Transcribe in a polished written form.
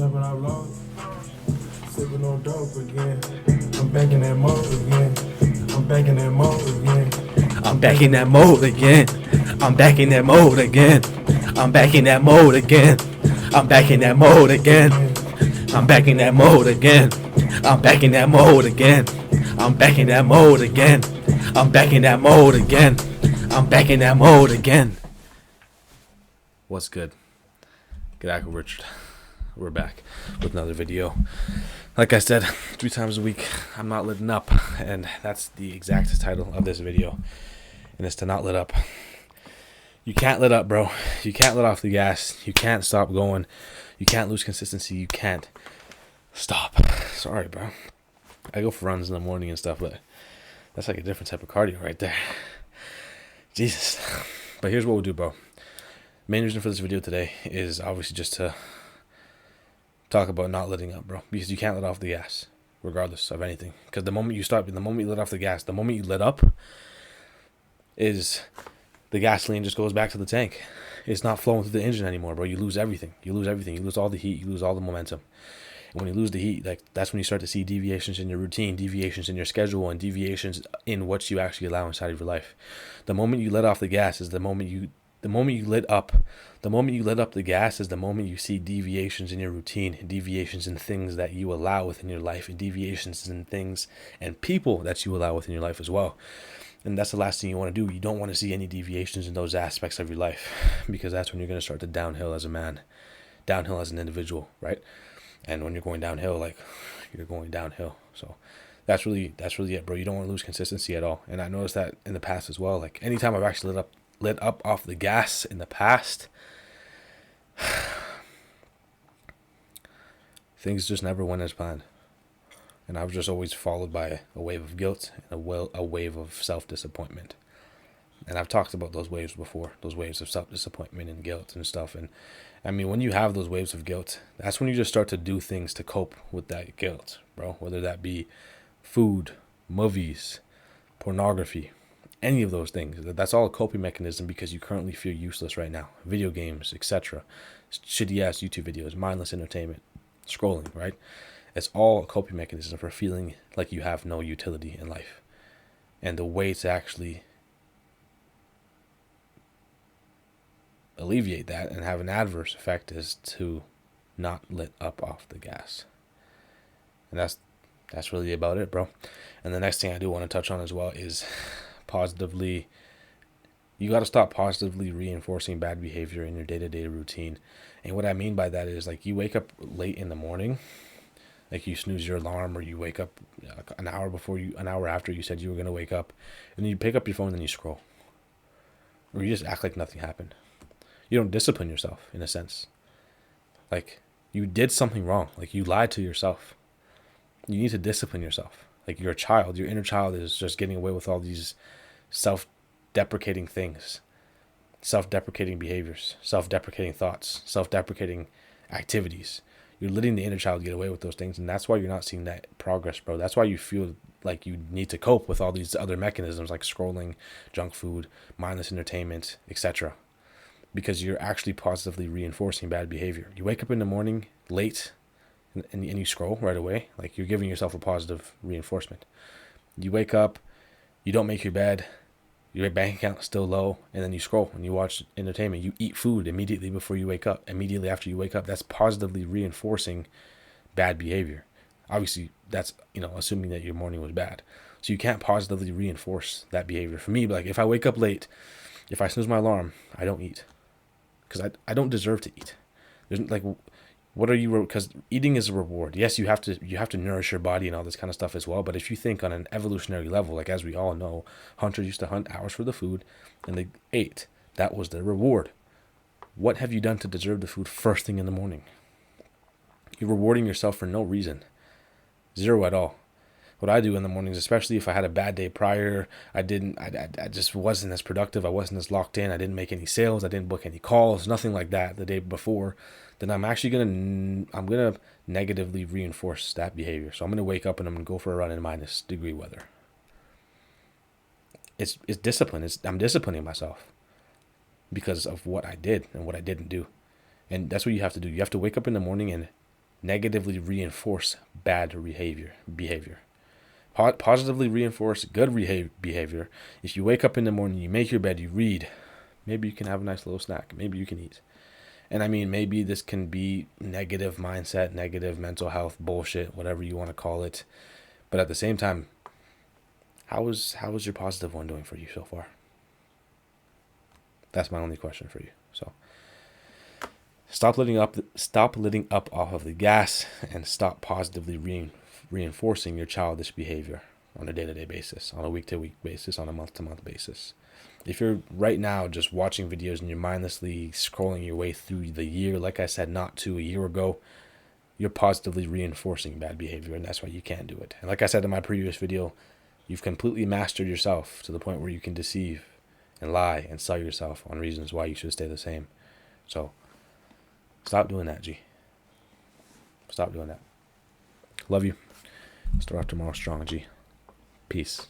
Stepping out low, sipping on dope again. I'm back in that mode again. I'm back in that mode again. I'm back in that mode again. I'm back in that mode again. I'm back in that mode again. I'm back in that mode again. I'm back in that mode again. I'm back in that mode again. I'm back in that mode again. I'm back in that mode again. I'm back in that mode again. What's good? Good afternoon, Richard. We're back with another video. Like I said, 3 times a week, I'm not letting up, and that's the exact title of this video, and it's to not let up. You can't let up, bro. You can't let off the gas. You can't stop going. You can't lose consistency. You can't stop. Sorry, bro. I go for runs in the morning and stuff, but that's like a different type of cardio right there. Jesus. But here's what we'll do, bro. Main reason for this video today is obviously just to talk about not letting up, bro, because you can't let off the gas regardless of anything, because the moment you stop, the moment you let off the gas, the moment you let up, is the gasoline just goes back to the tank. It's not flowing through the engine anymore, bro. You lose everything. You lose all the heat. You lose all the momentum. And when you lose the heat, like, that's when you start to see deviations in your routine, deviations in your schedule, and deviations in what you actually allow inside of your life. The moment you let off the gas is the moment you let up the gas is the moment you see deviations in your routine, deviations in things that you allow within your life, and deviations in things and people that you allow within your life as well. And that's the last thing you want to do. You don't want to see any deviations in those aspects of your life, because that's when you're going to start to downhill as a man, downhill as an individual, right? And when you're going downhill, like, you're going downhill. So that's really it, bro. You don't want to lose consistency at all. And I noticed that in the past as well. Like, anytime I've actually let up off the gas in the past, things just never went as planned. And I was just always followed by a wave of guilt and a wave of self-disappointment. And I've talked about those waves before, those waves of self-disappointment and guilt and stuff. And I mean, when you have those waves of guilt, that's when you just start to do things to cope with that guilt, bro. Whether that be food, movies, pornography, any of those things. That's all a coping mechanism, because you currently feel useless right now. Video games, etc. Shitty ass YouTube videos, mindless entertainment, scrolling, right? It's all a coping mechanism for feeling like you have no utility in life. And the way to actually alleviate that and have an adverse effect is to not let up off the gas. And that's really about it, bro. And the next thing I do want to touch on as well is you got to stop positively reinforcing bad behavior in your day-to-day routine. And what I mean by that is, like, you wake up late in the morning, like you snooze your alarm, or you wake up an hour after you said you were going to wake up, and then you pick up your phone and you scroll, or you just act like nothing happened. You don't discipline yourself, in a sense. Like, you did something wrong. Like, you lied to yourself. You need to discipline yourself. Like, you're a child. Your inner child is just getting away with all these self-deprecating things, self-deprecating behaviors, self-deprecating thoughts, self-deprecating activities. You're letting the inner child get away with those things, and that's why you're not seeing that progress, bro. That's why you feel like you need to cope with all these other mechanisms, like scrolling, junk food, mindless entertainment, etc., because you're actually positively reinforcing bad behavior. You wake up in the morning late and you scroll right away. Like, you're giving yourself a positive reinforcement. You wake up, you don't make your bed, your bank account is still low, and then you scroll and you watch entertainment. You eat food immediately before you wake up, immediately after you wake up. That's positively reinforcing bad behavior. Obviously, that's, assuming that your morning was bad. So you can't positively reinforce that behavior. For me, like, if I wake up late, if I snooze my alarm, I don't eat, because I don't deserve to eat. There's, like, what are you? Because eating is a reward. Yes, you have to nourish your body and all this kind of stuff as well. But if you think on an evolutionary level, like, as we all know, hunters used to hunt hours for the food, and they ate. That was their reward. What have you done to deserve the food first thing in the morning? You're rewarding yourself for no reason. Zero at all. What I do in the mornings, especially if I had a bad day prior, I just wasn't as productive, I wasn't as locked in, I didn't make any sales, I didn't book any calls, nothing like that the day before, then I'm actually I'm gonna negatively reinforce that behavior. So I'm gonna wake up and I'm gonna go for a run in -degree weather. It's discipline. I'm disciplining myself because of what I did and what I didn't do. And that's what you have to do. You have to wake up in the morning and negatively reinforce bad behavior. Positively reinforce good behavior. If you wake up in the morning, you make your bed, you read, maybe you can have a nice little snack. Maybe you can eat. And I mean, maybe this can be negative mindset, negative mental health bullshit, whatever you want to call it. But at the same time, how is your positive one doing for you so far? That's my only question for you. So stop letting up off of the gas and stop positively reinforcing your childish behavior on a day-to-day basis, on a week-to-week basis, on a month-to-month basis. If you're right now just watching videos and you're mindlessly scrolling your way through the year, like I said, not to a year ago, you're positively reinforcing bad behavior, and that's why you can't do it. And like I said in my previous video, you've completely mastered yourself to the point where you can deceive and lie and sell yourself on reasons why you should stay the same. So stop doing that, G. Stop doing that. Love you. Start off tomorrow strong, G. Peace.